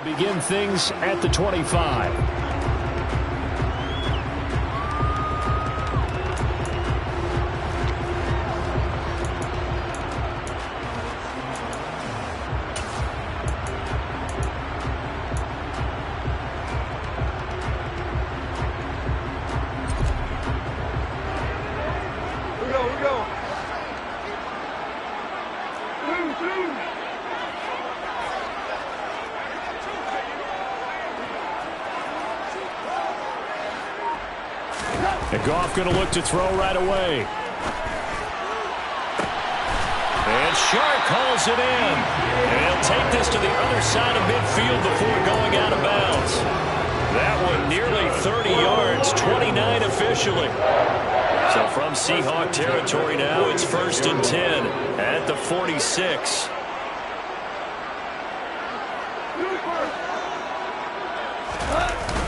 Begin things at the 25. And Gotw going to look to throw right away. And Shark calls it in. And he'll take this to the other side of midfield before going out of bounds. That one nearly 30 yards, 29 officially. So from Seahawk territory now, it's 1st and 10 at the 46.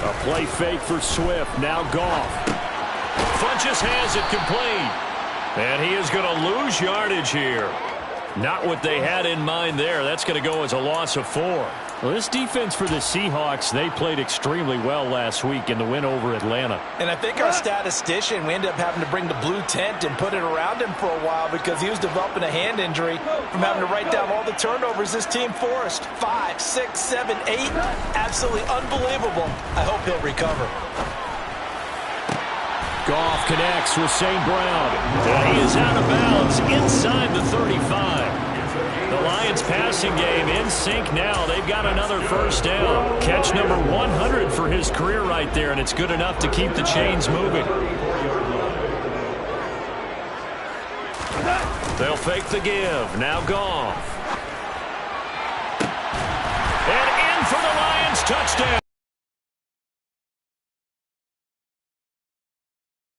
A play fake for Swift. Now Gotw. Funches has it complete. And he is going to lose yardage here. Not what they had in mind there. That's going to go as a loss of 4. Well, this defense for the Seahawks, they played extremely well last week in the win over Atlanta. And I think our statistician, we ended up having to bring the blue tent and put it around him for a while because he was developing a hand injury from having to write down all the turnovers this team forced. 5, 6, 7, 8. Absolutely unbelievable. I hope he'll recover. Gotw connects with St. Brown. And he is out of bounds inside the 35. The Lions passing game in sync now. They've got another first down. Catch number 100 for his career right there, and it's good enough to keep the chains moving. They'll fake the give. Now Gotw. And in for the Lions touchdown.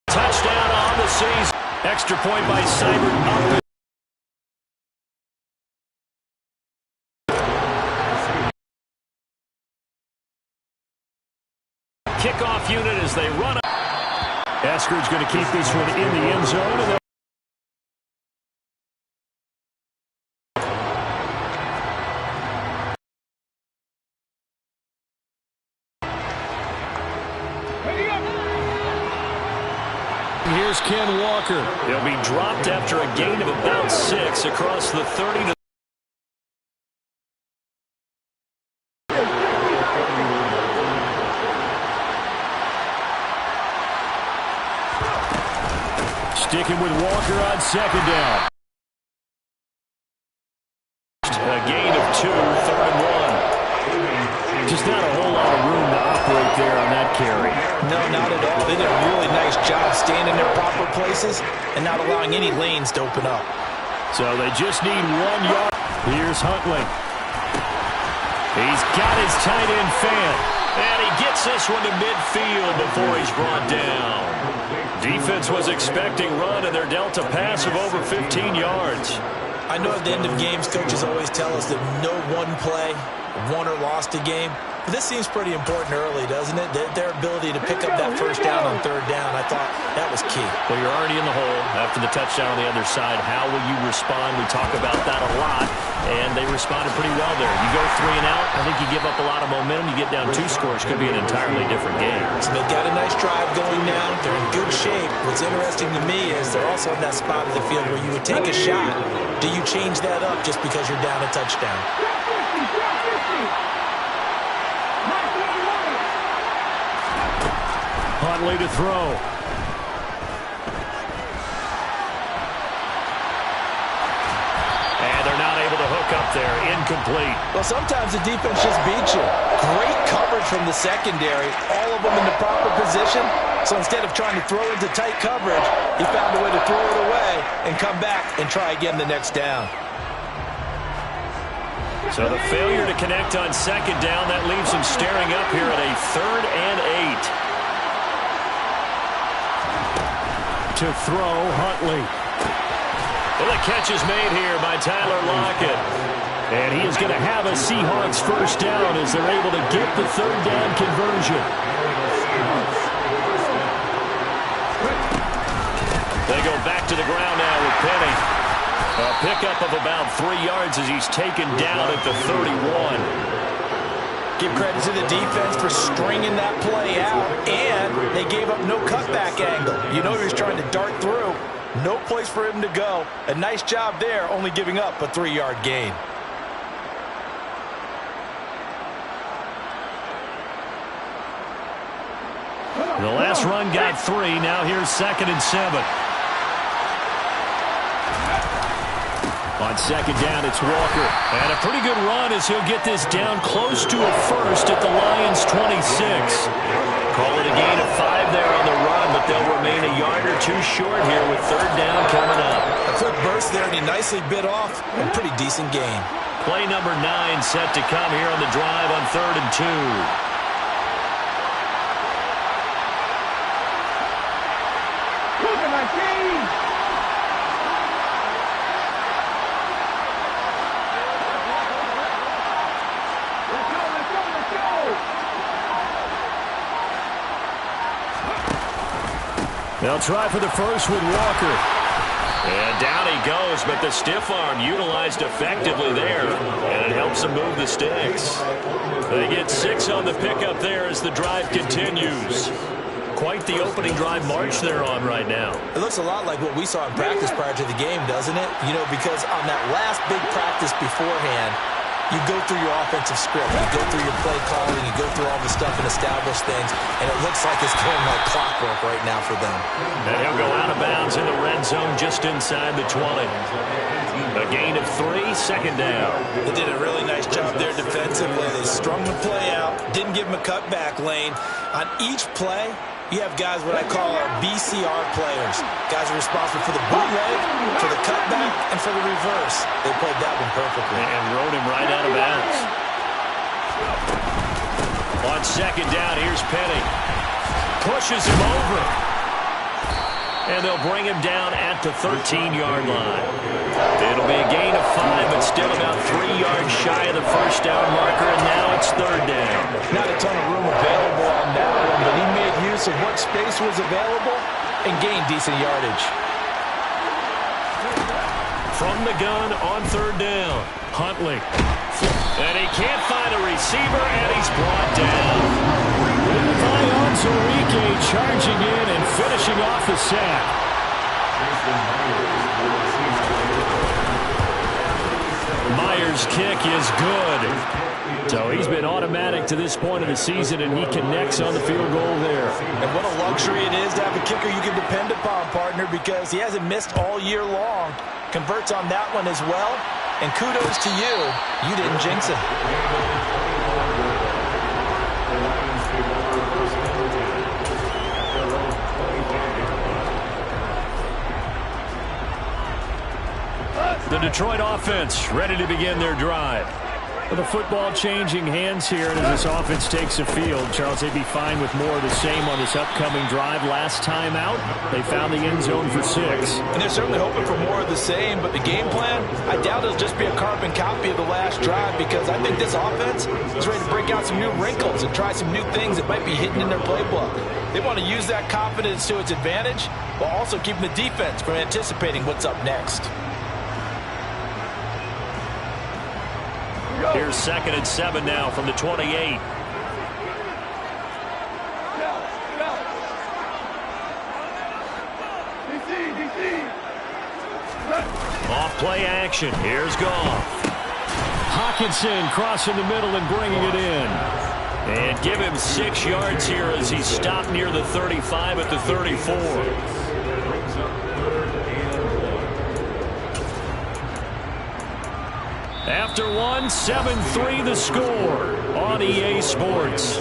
Touchdown on the season. Extra point by Seibert up. Kickoff unit as they run up. Eskridge going to keep this one in the end zone. And here's Ken Walker. He'll be dropped after a gain of about 6 across the 30 to sticking with Walker on 2nd down. A gain of 2, 3rd and 1. Just not a whole lot of room to operate there on that carry. No, not at all. They did a really nice job staying in their proper places and not allowing any lanes to open up. So they just need 1 yard. Here's Huntley. He's got his tight end fan. And he gets this one to midfield before he's brought down. Defense was expecting run, and they're dealt a pass of over 15 yards. I know at the end of games, coaches always tell us that no one play won or lost a game. But this seems pretty important early, doesn't it? Their ability to pick up that first down on 3rd down, I thought that was key. Well, you're already in the hole after the touchdown on the other side. How will you respond? We talk about that a lot, and they responded pretty well there. You go 3 and out, I think you give up a lot of momentum. You get down 2 scores, could be an entirely different game. So they've got a nice drive going now. They're in good shape. What's interesting to me is they're also in that spot of the field where you would take a shot. Do you change that up just because you're down a touchdown? Huntley to throw. And they're not able to hook up there. Incomplete. Well, sometimes the defense just beats you. Great coverage from the secondary. All of them in the proper position. So instead of trying to throw into tight coverage, he found a way to throw it away and come back and try again the next down. So the failure to connect on 2nd down, that leaves him staring up here at a 3rd and 8. To throw, Huntley. Well, the catch is made here by Tyler Lockett. And he is going to have a Seahawks first down as they're able to get the 3rd down conversion. They go back to the ground now with Penny. A pickup of about 3 yards as he's taken down at the 31. Give credit to the defense for stringing that play out, and they gave up no cutback angle. You know he was trying to dart through. No place for him to go. A nice job there, only giving up a 3-yard gain. The last run got 3. Now here's 2nd and 7. On 2nd down, it's Walker. And a pretty good run as he'll get this down close to a first at the Lions' 26. Call it a gain of 5 there on the run, but they'll remain a yard or 2 short here with 3rd down coming up. A quick burst there, and he nicely bit off a pretty decent gain. Play number 9 set to come here on the drive on 3rd and 2. They'll try for the first with Walker. And down he goes, but the stiff arm utilized effectively there, and it helps them move the sticks. They get 6 on the pickup there as the drive continues. Quite the opening drive march they're on right now. It looks a lot like what we saw in practice prior to the game, doesn't it? You know, because on that last big practice beforehand, you go through your offensive script, you go through your play calling, you go through all the stuff and establish things, and it looks like it's going like clockwork right now for them. And he'll go out of bounds in the red zone just inside the 20. A gain of 3, 2nd down. They did a really nice job there defensively. They strung the play out, didn't give him a cutback lane. On each play, you have guys what I call our BCR players. Guys are responsible for the bootleg, for the cutback, and for the reverse. They played that one perfectly. And rode him right out of bounds. On 2nd down, here's Penny. Pushes him over. And they'll bring him down at the 13-yard line. It'll be a gain of 5, but still about 3 yards shy of the first down marker, and now it's 3rd down. Not a ton of room available on that one, but he made use of what space was available and gained decent yardage. From the gun on 3rd down, Huntley. And he can't find a receiver, and he's brought down. Enrique charging in and finishing off the sack. Myers' kick is good. So he's been automatic to this point of the season, and he connects on the field goal there. And what a luxury it is to have a kicker you can depend upon, partner, because he hasn't missed all year long. Converts on that one as well. And kudos to you. You didn't jinx it. The Detroit offense ready to begin their drive. With the football changing hands here, and as this offense takes the field, Charles, they'd be fine with more of the same on this upcoming drive. Last time out, they found the end zone for 6. And they're certainly hoping for more of the same, but the game plan, I doubt it'll just be a carbon copy of the last drive, because I think this offense is ready to break out some new wrinkles and try some new things that might be hidden in their playbook. They want to use that confidence to its advantage, while also keeping the defense from anticipating what's up next. Here's 2nd and 7 now from the 28. Off play action. Here's Gotw. Hawkinson crossing the middle and bringing it in. And give him 6 yards here as he stopped near the 35 at the 34. After one, 7-3 the score on EA Sports.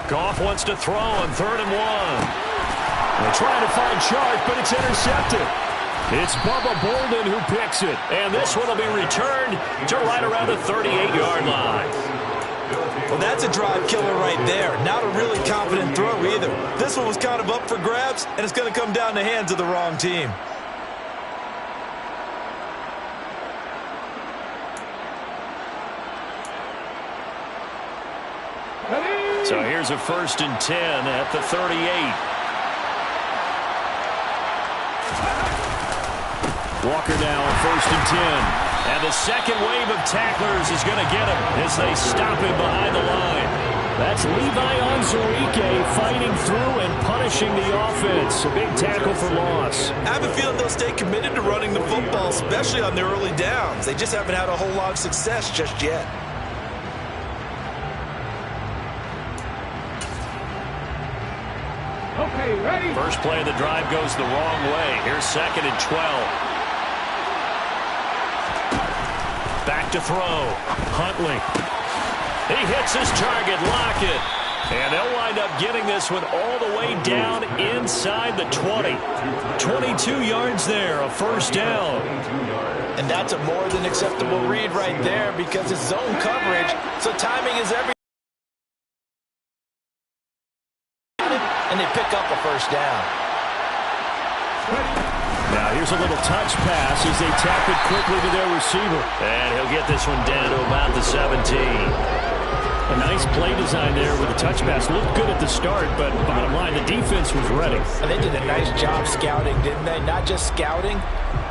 Gotw wants to throw on 3rd and 1. They're trying to find Chark, but it's intercepted. It's Bubba Bolden who picks it. And this one will be returned to right around the 38-yard line. Well, that's a drive killer right there. Not a really confident throw either. This one was kind of up for grabs, and it's going to come down the hands of the wrong team. So here's Here's a 1st and 10 at the 38. Walker now on 1st and 10. And the second wave of tacklers is going to get him as they stop him behind the line. That's Levi Onwuzurike fighting through and punishing the offense. A big tackle for loss. I have a feeling they'll stay committed to running the football, especially on their early downs. They just haven't had a whole lot of success just yet. Okay, ready? First play of the drive goes the wrong way. Here's 2nd and 12. Back to throw. Huntley. He hits his target. Lockett. And they'll wind up getting this one all the way down inside the 20. 22 yards there, a 1st down. And that's a more than acceptable read right there because it's zone coverage, so timing is everything. And they pick up a 1st down. Now here's a little touch pass as they tap it quickly to their receiver. And he'll get this one down to about the 17. A nice play design there with the touch pass. Looked good at the start, but bottom line, the defense was ready. And they did a nice job scouting, didn't they? Not just scouting,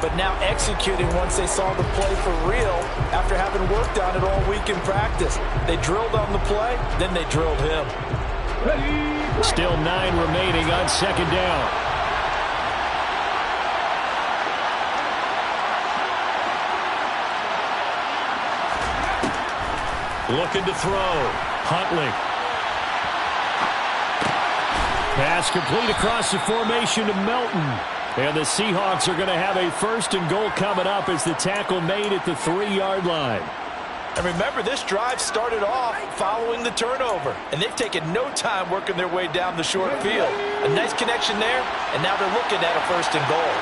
but now executing once they saw the play for real after having worked on it all week in practice. They drilled on the play, then they drilled him. Still 9 remaining on 2nd down. Looking to throw. Huntley. Pass complete across the formation to Melton. And the Seahawks are going to have a 1st and goal coming up as the tackle made at the 3-yard line. And remember, this drive started off following the turnover. And they've taken no time working their way down the short field. A nice connection there, and now they're looking at a 1st and goal.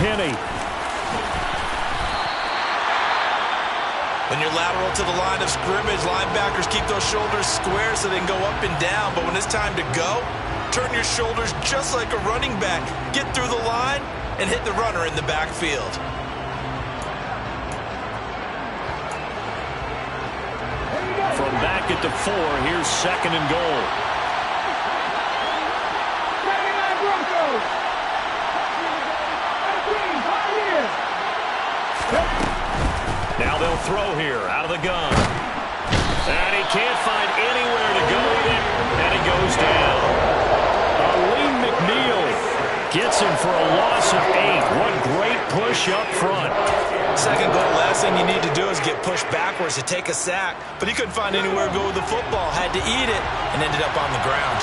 Penny. When you're lateral to the line of scrimmage, linebackers keep those shoulders square so they can go up and down. But when it's time to go, turn your shoulders just like a running back. Get through the line and hit the runner in the backfield. From back at the 4, here's 2nd and goal. Now they'll throw here out of the gun. And he can't find anywhere to go with it. And he goes down. Aleem McNeil gets him for a loss of 8. What great push up front. 2nd goal, last thing you need to do is get pushed backwards to take a sack. But he couldn't find anywhere to go with the football. Had to eat it and ended up on the ground.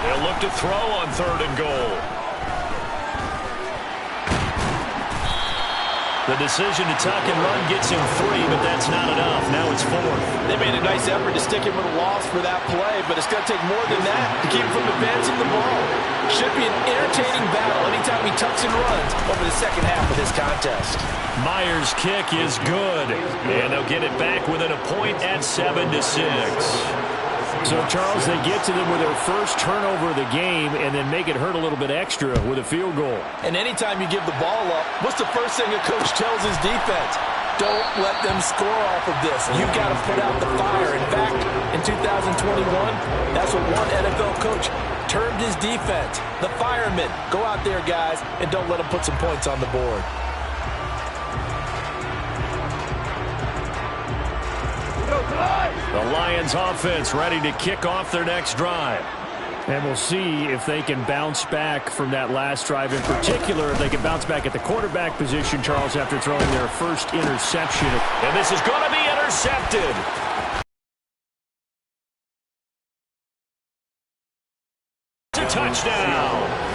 They'll look to throw on 3rd and goal. The decision to tuck and run gets him 3, but that's not enough. Now it's 4th. They made a nice effort to stick him with a loss for that play, but it's going to take more than that to keep him from advancing the ball. Should be an entertaining battle anytime he tucks and runs over the 2nd half of this contest. Myers' kick is good, and they'll get it back within a point at 7-6. So, Charles, they get to them with their first turnover of the game and then make it hurt a little bit extra with a field goal. And anytime you give the ball up, what's the first thing a coach tells his defense? Don't let them score off of this. You've got to put out the fire. In fact, in 2021, that's what one NFL coach termed his defense. The firemen. Go out there, guys, and don't let them put some points on the board. The Lions offense ready to kick off their next drive. And we'll see if they can bounce back from that last drive. In particular, if they can bounce back at the quarterback position, Charles, after throwing their first interception. And this is going to be intercepted. It's a touchdown.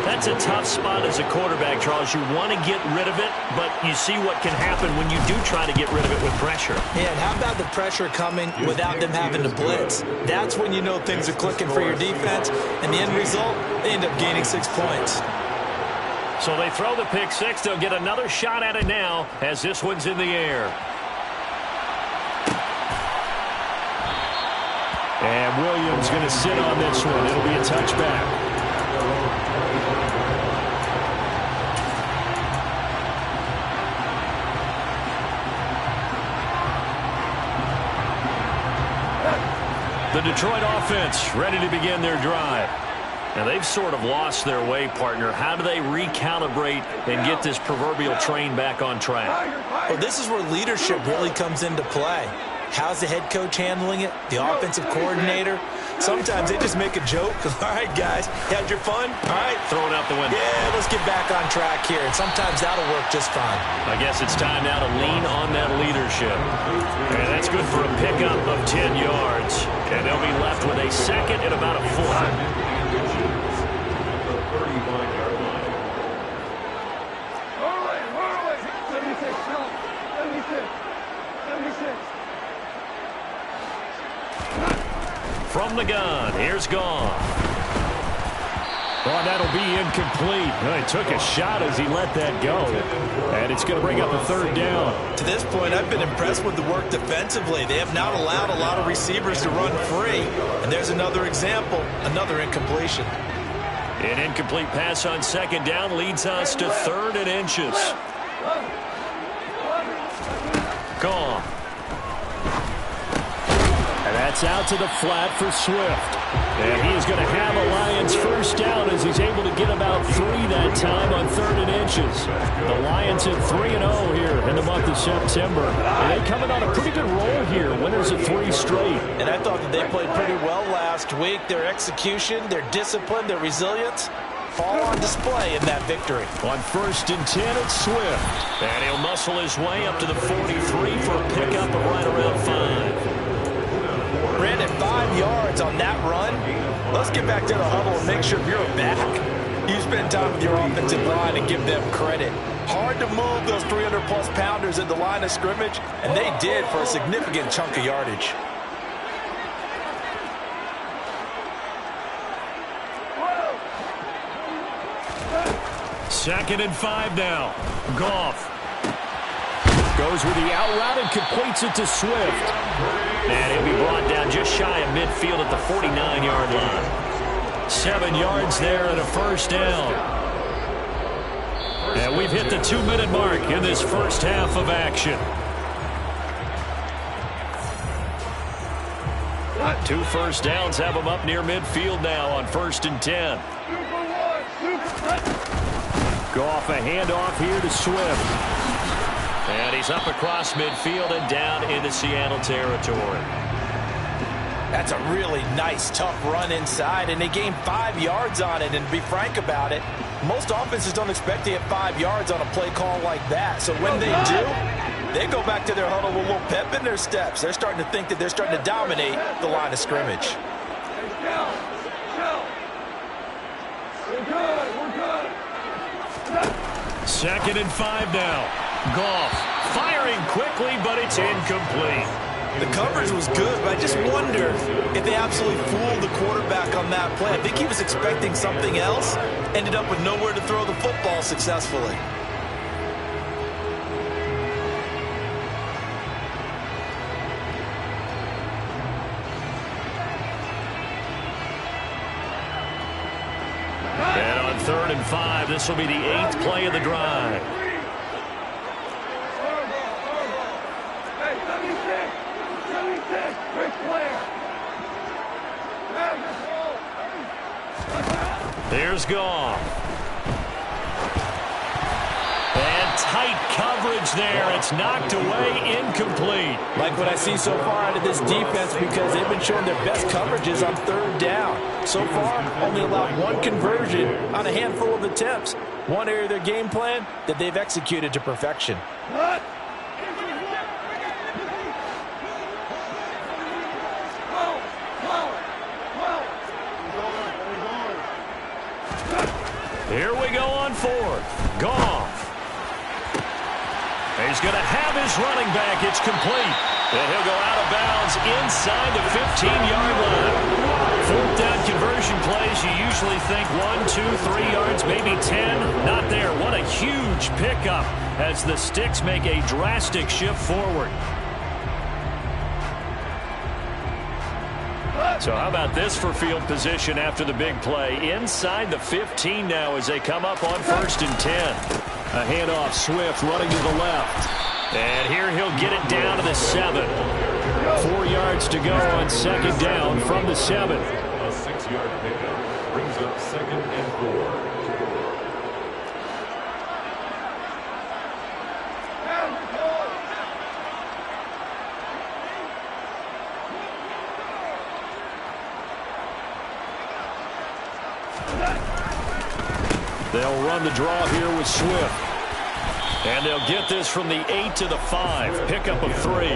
That's a tough spot as a quarterback, Charles. You want to get rid of it, but you see what can happen when you do try to get rid of it with pressure. Yeah, and how about the pressure coming without them having to blitz? That's when you know things are clicking for your defense, and the end result, they end up gaining 6 points. So they throw the pick six. They'll get another shot at it now as this one's in the air. And Williams going to sit on this one. It'll be a touchback. The Detroit offense ready to begin their drive. Now, they've sort of lost their way, partner. How do they recalibrate and get this proverbial train back on track? Well, this is where leadership really comes into play. How's the head coach handling it? The offensive coordinator? Sometimes they just make a joke. All right, guys, had your fun? All right. Throw it out the window. Yeah, let's get back on track here. And sometimes that'll work just fine. I guess it's time now to lean on that leadership. And that's good for a pickup of 10 yards. And they'll be left with a second and about a foot. From the gun, here's Gotw. Oh, that'll be incomplete. Well, he took a shot as he let that go. And it's going to bring up a third down. To this point, I've been impressed with the work defensively. They have not allowed a lot of receivers to run free. And there's another example, another incompletion. An incomplete pass on second down leads us to 3rd and inches. Gotw. And that's out to the flat for Swift. And he is going to have a Lions first down as he's able to get about 3 that time on 3rd and inches. The Lions at 3-0 here in the month of September. And they coming on a pretty good roll here. Winners of 3 straight. And I thought that they played pretty well last week. Their execution, their discipline, their resilience, all on display in that victory. On 1st and 10, it's Swift. And he'll muscle his way up to the 43 for a pickup of right around 5. Brandon, 5 yards on that run. Let's get back to the huddle and make sure you're back. You spend time with your offensive line and give them credit. Hard to move those 300-plus pounders at the line of scrimmage, and they did for a significant chunk of yardage. Second and 5 now. Gotw goes with the out route and completes it to Swift. And he'll be brought down just shy of midfield at the 49-yard line. 7 yards there and a first down. And we've hit the 2-minute mark in this first half of action. 2 first downs have them up near midfield now on 1st and 10. Gotw a handoff here to Swift. And he's up across midfield and down into Seattle territory. That's a really nice, tough run inside, and they gained 5 yards on it. And to be frank about it, most offenses don't expect to get 5 yards on a play call like that. So when they do, they go back to their huddle with a little pep in their steps. They're starting to think that they're starting to dominate the line of scrimmage. Second and 5 now. Gotw firing quickly, but it's incomplete. The coverage was good, but I just wonder if they absolutely fooled the quarterback on that play. I think he was expecting something else, ended up with nowhere to throw the football successfully. And on 3rd and 5, this will be the 8th play of the drive. Here's Gotw. And tight coverage there. It's knocked away, incomplete. Like what I see so far out of this defense, because they've been showing their best coverages on 3rd down. So far, only allowed 1 conversion on a handful of attempts. One area of their game plan that they've executed to perfection. Here we go on 4th. Gotw. He's going to have his running back. It's complete. And he'll go out of bounds inside the 15-yard line. Fourth down conversion plays, you usually think 1, 2, 3 yards, maybe 10. Not there. What a huge pickup as the Sticks make a drastic shift forward. So how about this for field position after the big play? Inside the 15 now as they come up on 1st and 10. A handoff, Swift running to the left. And here he'll get it down to the 7. 4 yards to go on 2nd down from the 7. A 6-yard pickup brings up 2nd and 4. They'll run the draw here with Swift. And they'll get this from the 8 to the 5. Pickup of 3.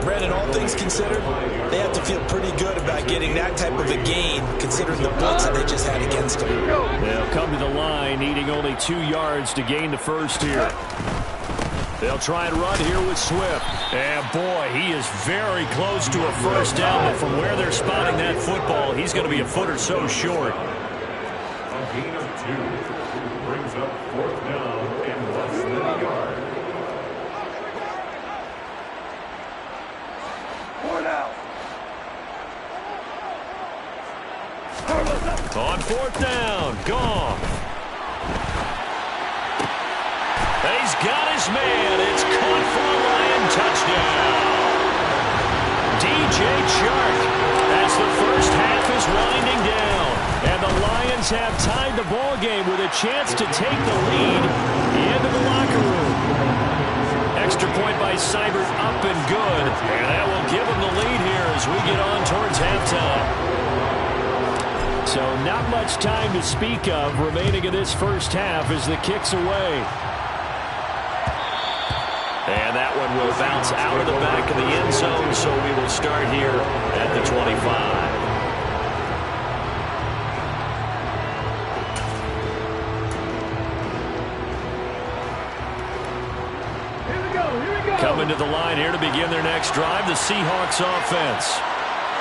Brandon, all things considered, they have to feel pretty good about getting that type of a gain, considering the blitz that they just had against them. They'll come to the line, needing only 2 yards to gain the first here. They'll try and run here with Swift. And, boy, he is very close to a first down. But from where they're spotting that football, he's going to be a foot or so short. A gain of 2 brings up 4th down and less than a yard. 4 down. On 4th down, Gotw. He's got his man. It's caught for a Lion touchdown. DJ Chark as the first half is winding down. And the Lions have tied the ball game with a chance to take the lead into the locker room. Extra point by Seibert up and good. And that will give them the lead here as we get on towards halftime. So not much time to speak of remaining in this first half as the kick's away. And that one will bounce out of the back of the end zone, so we will start here at the 25. Coming to the line here to begin their next drive, the Seahawks offense.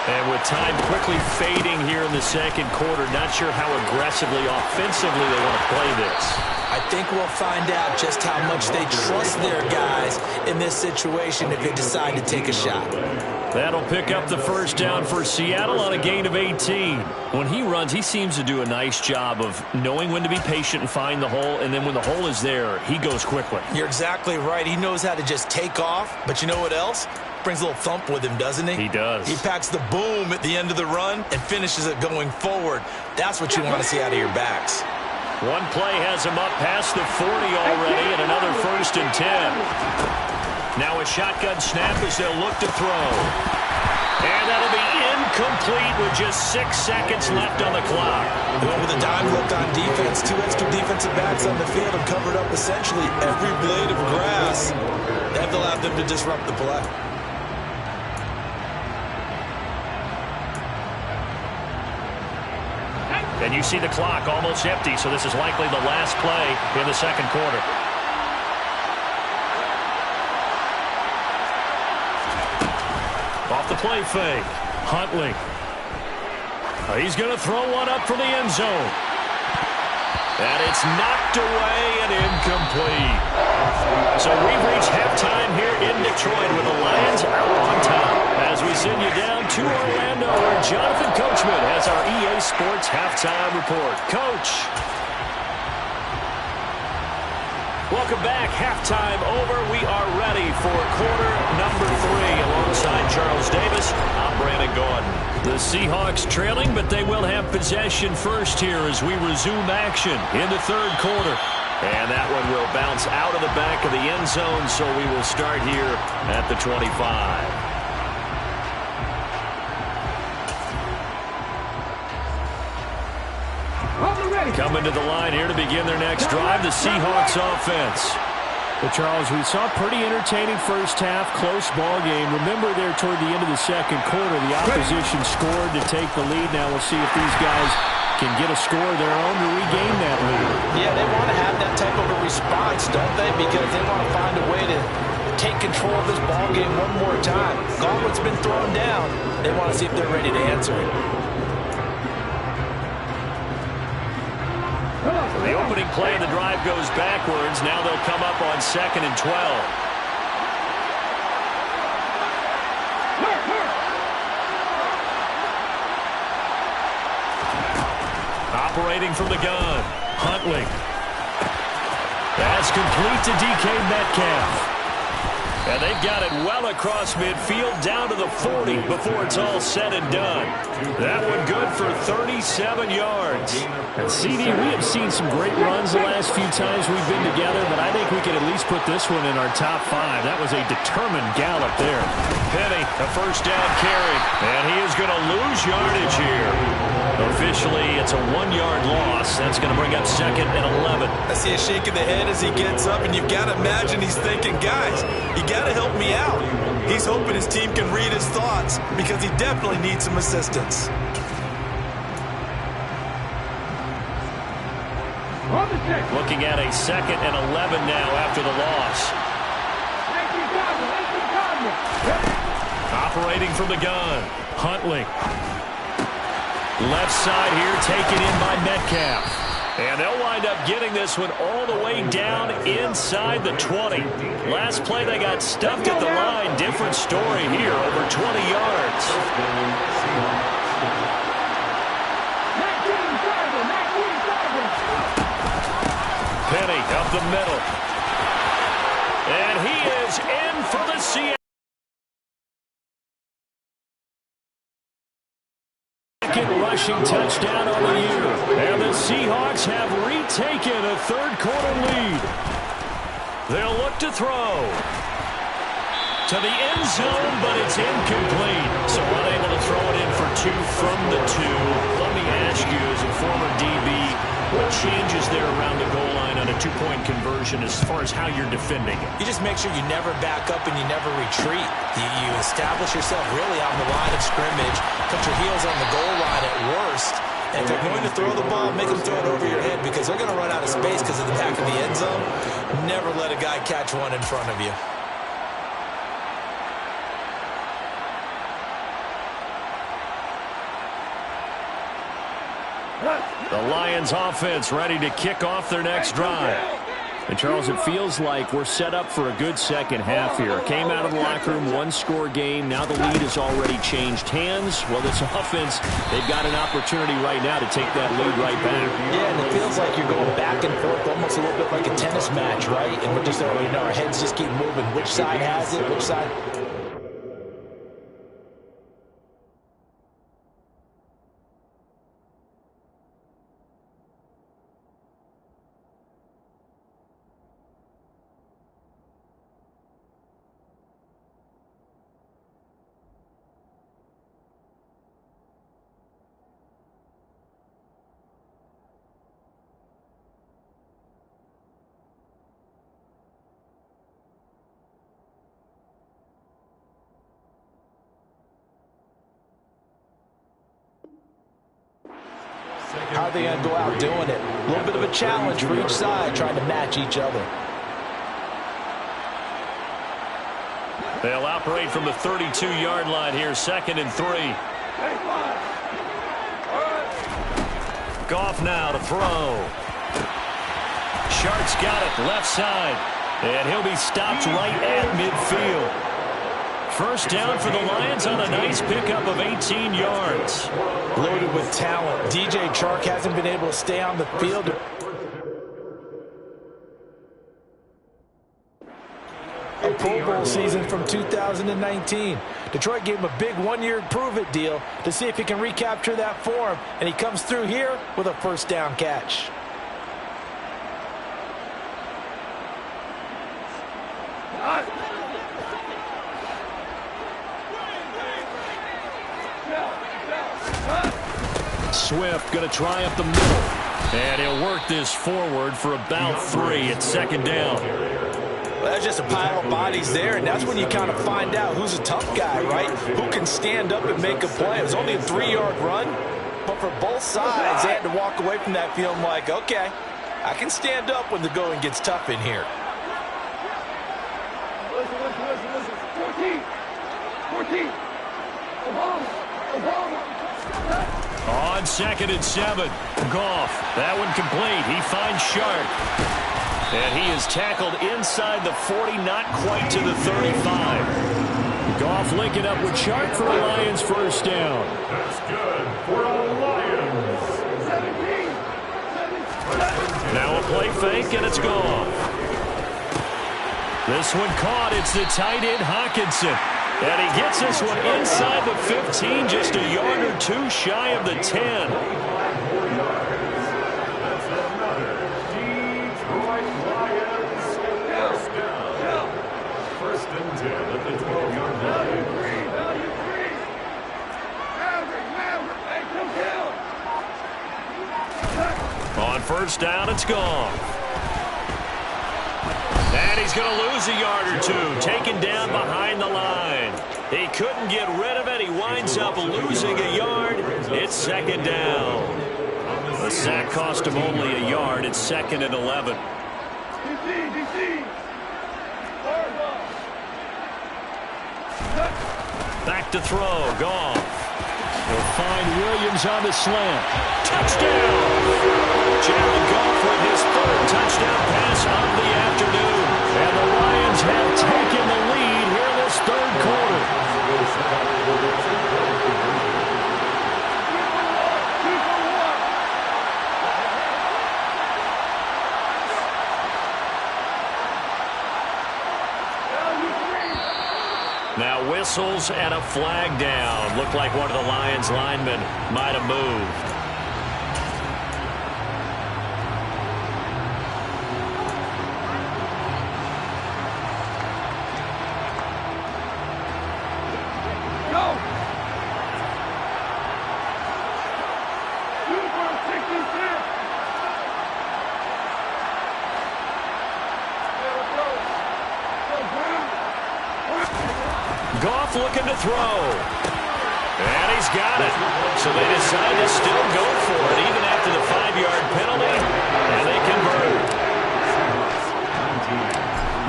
And with time quickly fading here in the second quarter, not sure how aggressively, offensively they want to play this. I think we'll find out just how much they trust their guys in this situation if they decide to take a shot. That'll pick up the first down for Seattle on a gain of 18. When he runs, he seems to do a nice job of knowing when to be patient and find the hole, and then when the hole is there, he goes quickly. You're exactly right. He knows how to just take off, but you know what else? Brings a little thump with him, doesn't he? He does. He packs the boom at the end of the run and finishes it going forward. That's what you want to see out of your backs. One play has him up past the 40 already, and another 1st and 10. Now a shotgun snap as they'll look to throw. And that'll be incomplete with just 6 seconds left on the clock. They went with a dime hook on defense, 2 extra defensive backs on the field and covered up essentially every blade of grass. That allowed them to disrupt the play. And you see the clock almost empty, so this is likely the last play in the second quarter. Off the play fake. Huntley. He's going to throw one up for the end zone. And it's knocked away and incomplete. So we've reached halftime here in Detroit with the Lions out on top. As we send you down to Orlando, where Jonathan Coachman has our EA Sports Halftime Report. Coach. Welcome back. Halftime over. We are ready for quarter number 3. Alongside Charles Davis, I'm Brandon Gordon. The Seahawks trailing, but they will have possession first here as we resume action in the third quarter. And that one will bounce out of the back of the end zone, so we will start here at the 25. Coming to the line here to begin their next drive, the Seahawks offense. Well, Charles, we saw a pretty entertaining first half, close ball game. Remember there toward the end of the second quarter, the opposition scored to take the lead. Now we'll see if these guys can get a score of their own to regain that lead. Yeah, they want to have that type of a response, don't they? Because they want to find a way to take control of this ball game one more time. Gauntlet's been thrown down. They want to see if they're ready to answer it. The opening play of the drive goes backwards. Now they'll come up on 2nd and 12. Operating from the gun, Huntley. That's complete to DK Metcalf. And they've got it well across midfield down to the 40 before it's all said and done. That one good for 37 yards. And CD, we have seen some great runs the last few times we've been together, but I think we can at least put this one in our top 5. That was a determined gallop there. Penny, a first down carry, and he is going to lose yardage here. Officially, it's a 1-yard loss. That's going to bring up 2nd and 11. I see a shake of the head as he gets up, and you've got to imagine he's thinking, guys, you got to help me out. He's hoping his team can read his thoughts because he definitely needs some assistance. Looking at a 2nd and 11 now after the loss. Operating from the gun, Huntley. Left side here taken in by Metcalf. And they'll wind up getting this one all the way down inside the 20. Last play they got stuffed at the line. Different story here, over 20 yards. Penny up the middle. And he is in for the Seattle. Rushing touchdown on the year. And the Seahawks have retaken a third-quarter lead. They'll look to throw to the end zone, but it's incomplete. So unable to throw it in for 2 from the 2. Let me ask you, as a former DB, what changes there around the goal line on a 2-point conversion as far as how you're defending it? You just make sure you never back up and you never retreat. You establish yourself really on the line of scrimmage, put your heels on the goal line at worst, and if they're going to throw the ball, make them throw it over your head because they're going to run out of space because of the back of the end zone. Never let a guy catch one in front of you. The Lions offense ready to kick off their next drive. And Charles, it feels like we're set up for a good second half here. Came out of the locker room, 1-score game. Now the lead has already changed hands. Well, this offense, they've got an opportunity right now to take that lead right back. Yeah, and it feels like you're going back and forth, almost a little bit like a tennis match, right? And we're just, our heads just keep moving. Which side has it? Which side? How are they going to go out doing it? A little bit of a challenge for each side, trying to match each other. They'll operate from the 32-yard line here, 2nd and 3. Goff now to throw. Sharp's got it, left side. And he'll be stopped right at midfield. First down for the Lions on a nice pickup of 18 yards. Loaded with talent. DJ Chark hasn't been able to stay on the field. A Pro Bowl season from 2019. Detroit gave him a big 1-year prove-it deal to see if he can recapture that form, and he comes through here with a first down catch. Swift going to try up the middle. And he'll work this forward for about 3 at 2nd down. there's just a pile of bodies there, and that's when you kind of find out who's a tough guy, right? Who can stand up and make a play. It was only a 3-yard run, but for both sides, they had to walk away from that feeling like, okay, I can stand up when the going gets tough in here. Listen. 14. On 2nd and 7, Gotw. That one complete. He finds Sharp. And he is tackled inside the 40, not quite to the 35. Gotw linking up with Sharp for a Lions first down. That's good for the Lions. 17. Now a play fake, and it's gone. This one caught. It's the tight end, Hawkinson. And he gets this one inside the 15, just a yard or two shy of the 10. That's another Detroit Lions first down. 1st and 10 at the 12-yard line. On 1st down, it's gone. And he's going to lose a yard or two, taken down behind the line. He couldn't get rid of it. He winds up losing a yard. It's 2nd down. The sack cost him only a yard. It's 2nd and 11. Back to throw. Gone. He'll find Williams on the slant. Touchdown! Jared Goff with his 3rd touchdown pass of the afternoon. And the Lions have taken the lead here in this 3rd quarter. Now whistles and a flag down. Looked like one of the Lions linemen might have moved. Gotw looking to throw. And he's got it. So they decide to still go for it, even after the 5-yard penalty. And they convert.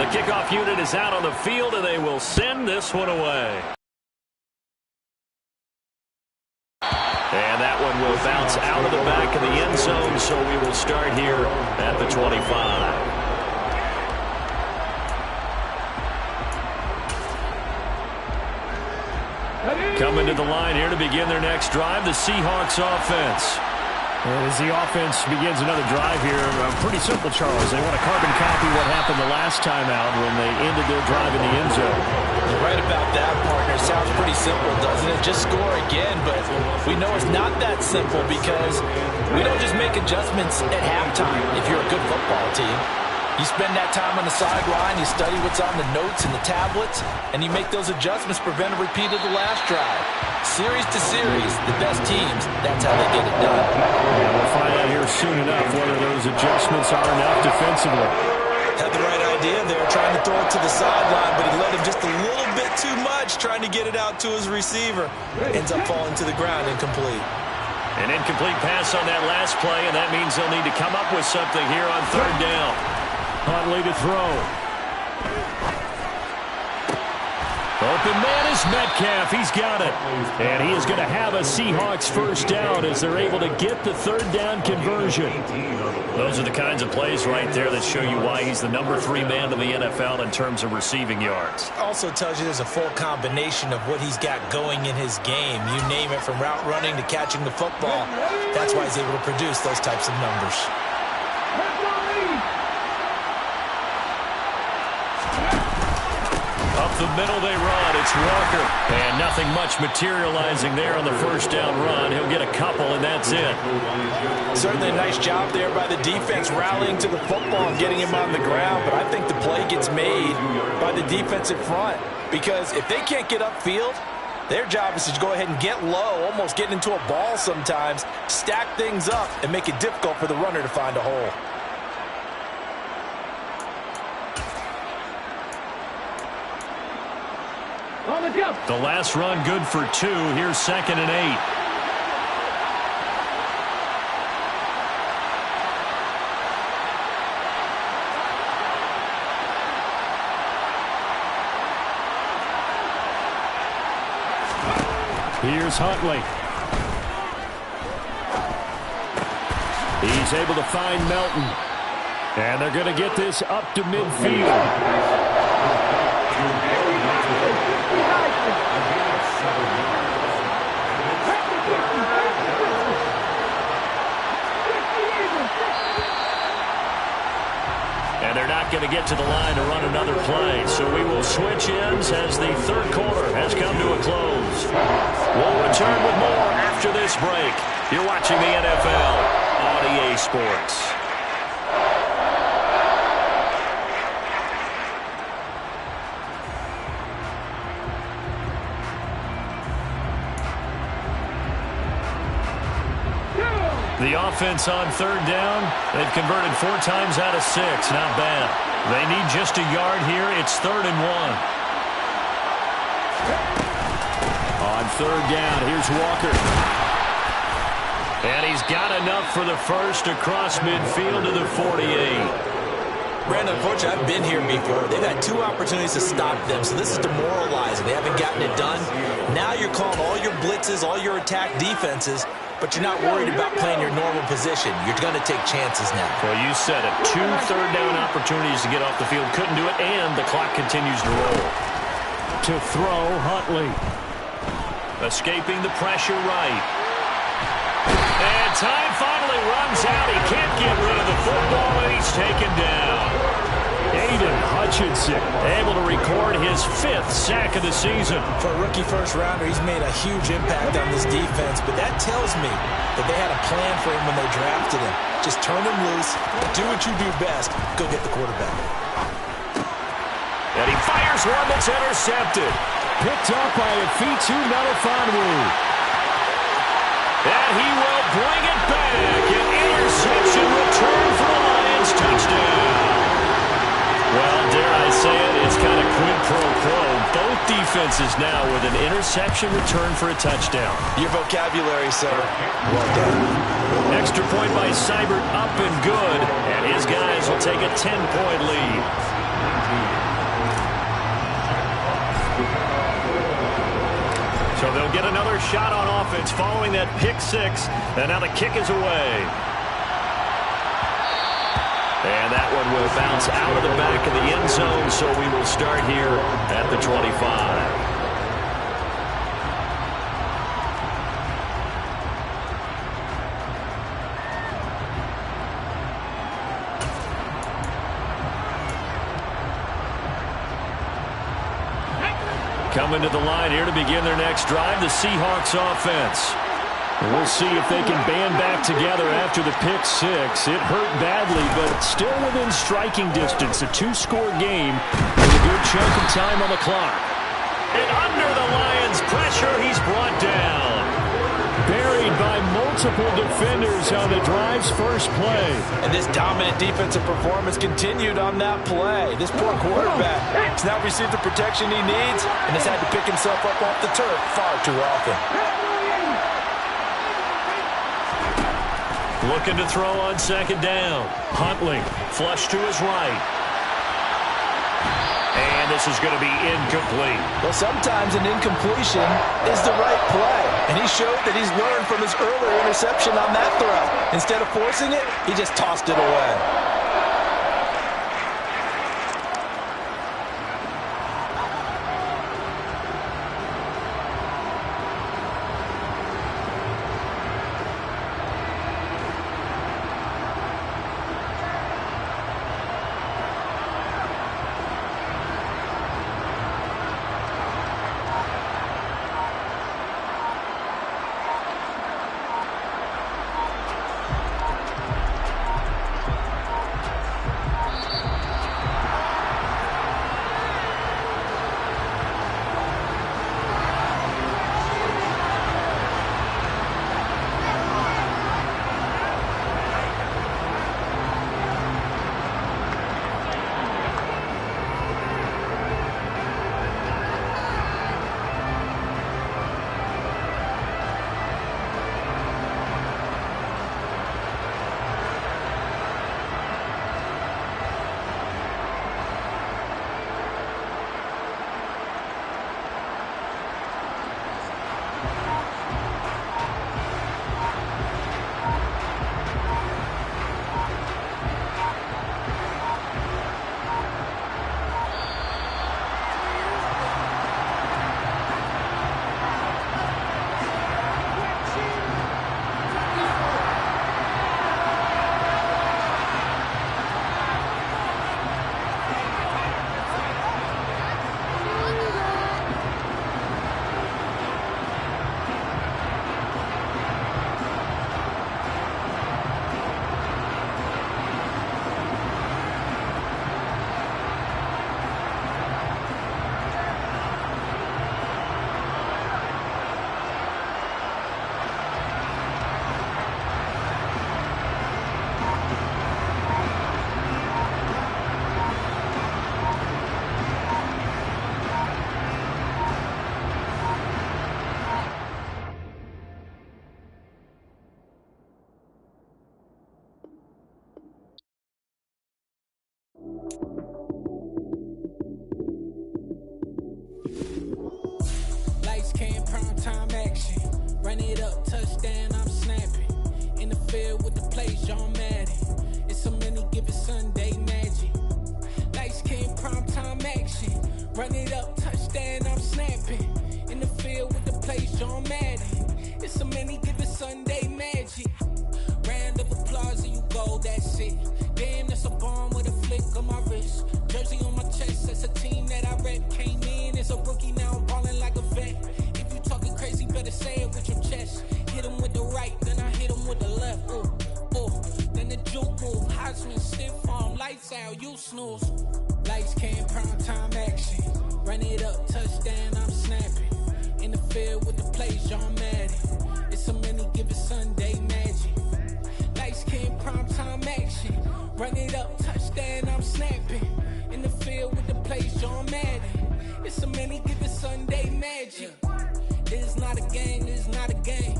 The kickoff unit is out on the field, and they will send this one away. And that one will bounce out of the back of the end zone, so we will start here at the 25. Coming to the line here to begin their next drive, the Seahawks offense. As the offense begins another drive here, pretty simple, Charles. They want to carbon copy what happened the last time out when they ended their drive in the end zone. You're right about that, partner. Sounds pretty simple, doesn't it? Just score again, but we know it's not that simple because we don't just make adjustments at halftime if you're a good football team. You spend that time on the sideline, you study what's on the notes and the tablets, and you make those adjustments, prevent a repeat of the last drive. Series to series, the best teams, that's how they get it done. Yeah, we'll find out here soon enough whether those adjustments are enough defensively. Had the right idea there, trying to throw it to the sideline, but he let him just a little bit too much, trying to get it out to his receiver. Ends up falling to the ground, incomplete. An incomplete pass on that last play, and that means they'll need to come up with something here on 3rd down. Huntley to throw. Open man is Metcalf. He's got it. And he is going to have a Seahawks first down as they're able to get the 3rd down conversion. Those are the kinds of plays right there that show you why he's the number 3 man in the NFL in terms of receiving yards. Also tells you there's a full combination of what he's got going in his game. You name it, from route running to catching the football. That's why he's able to produce those types of numbers. Up the middle they run. It's Walker. And nothing much materializing there on the first down run. He'll get a couple, and that's it. Certainly a nice job there by the defense rallying to the football and getting him on the ground. But I think the play gets made by the defensive front. Because if they can't get upfield, their job is to go ahead and get low, almost get into a ball sometimes, stack things up, and make it difficult for the runner to find a hole. The last run good for 2. Here's 2nd and 8. Here's Huntley. He's able to find Melton. And they're going to get this up to midfield. And they're not going to get to the line to run another play. So we will switch ends as the third quarter has come to a close. We'll return with more after this break. You're watching the NFL on EA Sports. The offense on 3rd down, they've converted 4 times out of 6. Not bad. They need just a yard here. It's 3rd and 1. On 3rd down, here's Walker. And he's got enough for the first across midfield to the 48. Brandon, unfortunately, I've been here before. They've had 2 opportunities to stop them, so this is demoralizing. They haven't gotten it done. Now you're calling all your blitzes, all your attack defenses, but you're not worried about playing your normal position. You're going to take chances now. Well, you said it. 2 third-down opportunities to get off the field. Couldn't do it, and the clock continues to roll. To throw, Huntley. Escaping the pressure right. And time finally runs out. He can't get rid of the football, and he's taken down. Aiden Hutchinson able to record his 5th sack of the season. For a rookie first-rounder, he's made a huge impact on this defense, but that tells me that they had a plan for him when they drafted him. Just turn him loose, do what you do best, go get the quarterback. And he fires one that's intercepted. Picked up by Afitu Melifonwu. And he will bring it back. An interception return for the Lions. Touchdown. Well, dare I say it, it's kind of quid pro quo. Both defenses now with an interception return for a touchdown. Your vocabulary, sir. Well done. Extra point by Seibert, up and good. And his guys will take a 10-point lead. So they'll get another shot on offense following that pick 6. And now the kick is away. And that one will bounce out of the back of the end zone, so we will start here at the 25. Coming to the line here to begin their next drive, the Seahawks offense. We'll see if they can band back together after the pick 6. It hurt badly, but still within striking distance. A 2-score game with a good chunk of time on the clock. And under the Lions' pressure, he's brought down. Buried by multiple defenders on the drive's first play. And this dominant defensive performance continued on that play. This poor quarterback has now received the protection he needs and has had to pick himself up off the turf far too often. Looking to throw on 2nd down. Huntley, flush to his right. And this is going to be incomplete. Well, sometimes an incompletion is the right play. And he showed that he's learned from his earlier interception on that throw. Instead of forcing it, he just tossed it away. field with the plays, John Madden. It's so many given Sunday magic. Lights came primetime action. Run it up, touchdown, I'm snapping. In the field with the plays, John Madden. It's so many given Sunday magic. Round of applause and you go, that's it. Damn, that's a bomb with a flick on my wrist. Jersey on my chest, that's a team that I rep. Came in as a rookie, now I'm ballin' like a vet. If you talking crazy, better say it with your chest. Hit him with the right, then I hit him with the left. Ooh, ooh. Then the juke move, Heisman, stiff arm, lights out, you snooze. Lights came, prime time action. Run it up, touchdown, I'm snapping. In the field with the plays, John Madden. It's so many given Sunday magic. Lights came, prime time action. Run it up, touchdown, I'm snapping. In the field with the plays, John Madden. It's so many given Sunday magic. This is not a game, this is not a game.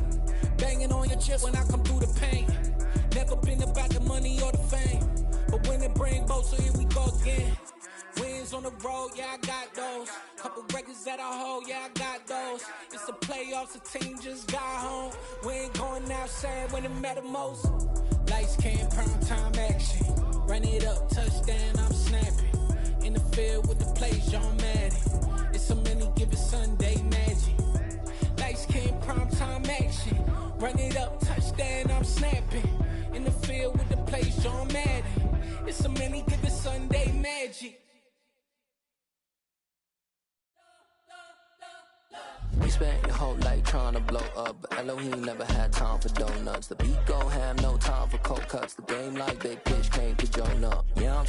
Banging on your chest when I come through the pain. Never been about the money or the fame. But when it bring both, so here we go again. Wins on the road, yeah, I got those. Couple records that I hold, yeah, I got those. It's the playoffs, the team just got home. We ain't going outside when it matter most. Lights came, prime time action. Run it up, touchdown, I'm snapping. In the field with the plays, John Madden. It's so many given Sunday magic. Lights came, prime time action. Run it up, touchdown, I'm snapping. In the field with the plays, John Madden. It's so many given Sunday magic. We spent your whole life trying to blow up, but Elohim never had time for donuts. The beat gon' have no time for cold cuts. The game like Big Pitch came to join up. Yeah, I'm